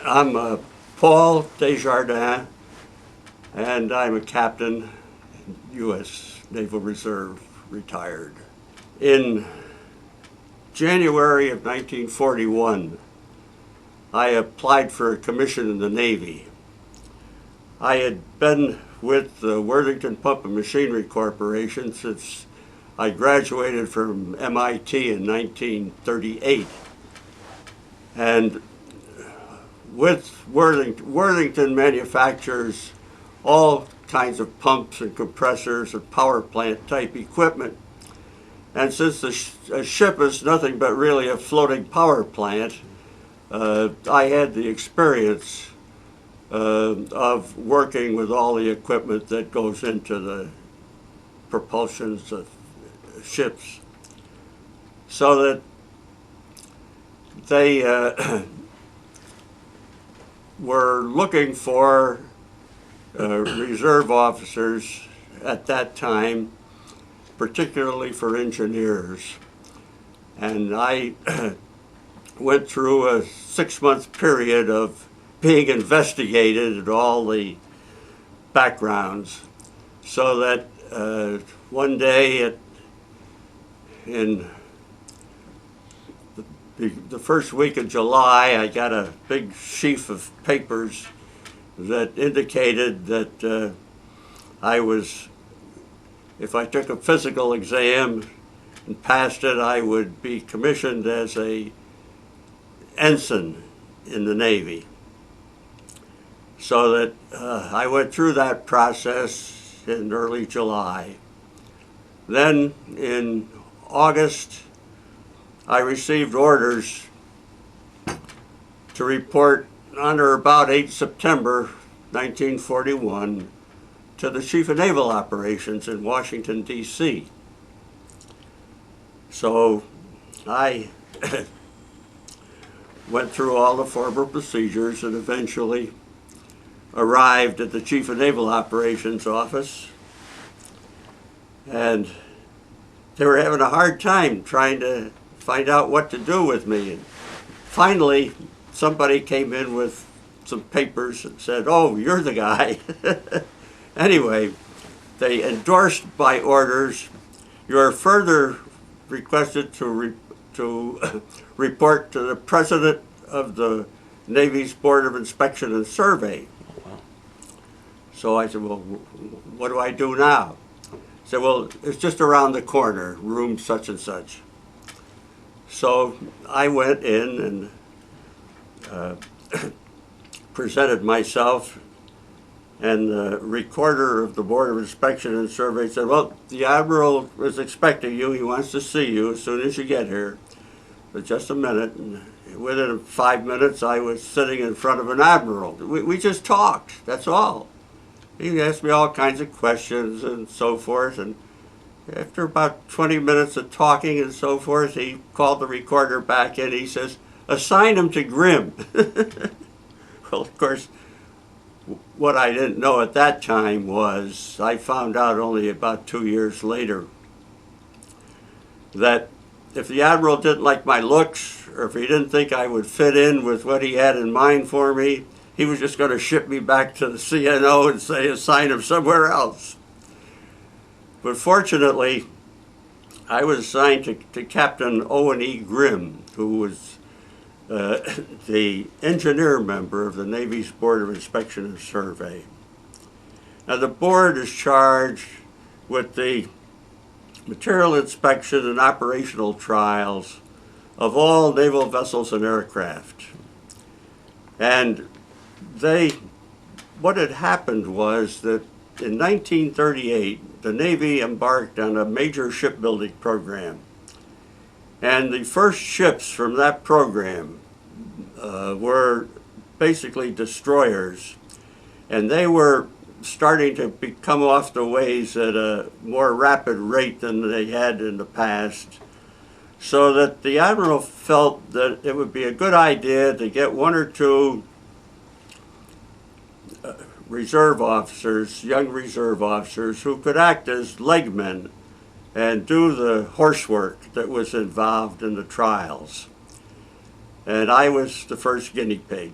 I'm Paul Desjardins, and I'm a captain, U.S. Naval Reserve, retired. In January of 1941, I applied for a commission in the Navy. I had been with the Worthington Pump and Machinery Corporation since I graduated from MIT in 1938. And with Worthington manufactures all kinds of pumps and compressors and power plant type equipment. And since a ship is nothing but really a floating power plant, I had the experience of working with all the equipment that goes into the propulsions of ships, so that they were looking for reserve officers at that time, particularly for engineers. And I went through a 6-month period of being investigated at all the backgrounds, so that one day in the first week of July, I got a big sheaf of papers that indicated that I was, if I took a physical exam and passed it, I would be commissioned as a ensign in the Navy. So that I went through that process in early July. Then in August, I received orders to report on or about 8 September 1941 to the Chief of Naval Operations in Washington, D.C. So I went through all the formal procedures and eventually arrived at the Chief of Naval Operations office, and they were having a hard time trying to find out what to do with me. And finally, somebody came in with some papers and said, "Oh, you're the guy." Anyway, they endorsed my orders. You are further requested to report to the President of the Navy's Board of Inspection and Survey. So I said, "Well, what do I do now?" He said, "Well, it's just around the corner, room such and such." So I went in and presented myself, and the recorder of the Board of Inspection and Survey said, "Well, the Admiral is expecting you. He wants to see you as soon as you get here." But just a minute, and within 5 minutes I was sitting in front of an admiral. We just talked, that's all. He asked me all kinds of questions and so forth, and after about 20 minutes of talking and so forth, he called the recorder back in. He says, "Assign him to Grimm." Well, of course, what I didn't know at that time was, I found out only about 2 years later, that if the Admiral didn't like my looks, or if he didn't think I would fit in with what he had in mind for me, he was just going to ship me back to the CNO and say, assign him somewhere else. But fortunately, I was assigned to Captain Owen E. Grimm, who was the engineer member of the Navy's Board of Inspection and Survey. Now, the board is charged with the material inspection and operational trials of all naval vessels and aircraft. And what had happened was that in 1938, the Navy embarked on a major shipbuilding program. And the first ships from that program were basically destroyers. And they were starting to come off the ways at a more rapid rate than they had in the past. So that the Admiral felt that it would be a good idea to get 1 or 2 reserve officers, young reserve officers, who could act as legmen and do the horsework that was involved in the trials. And I was the first guinea pig.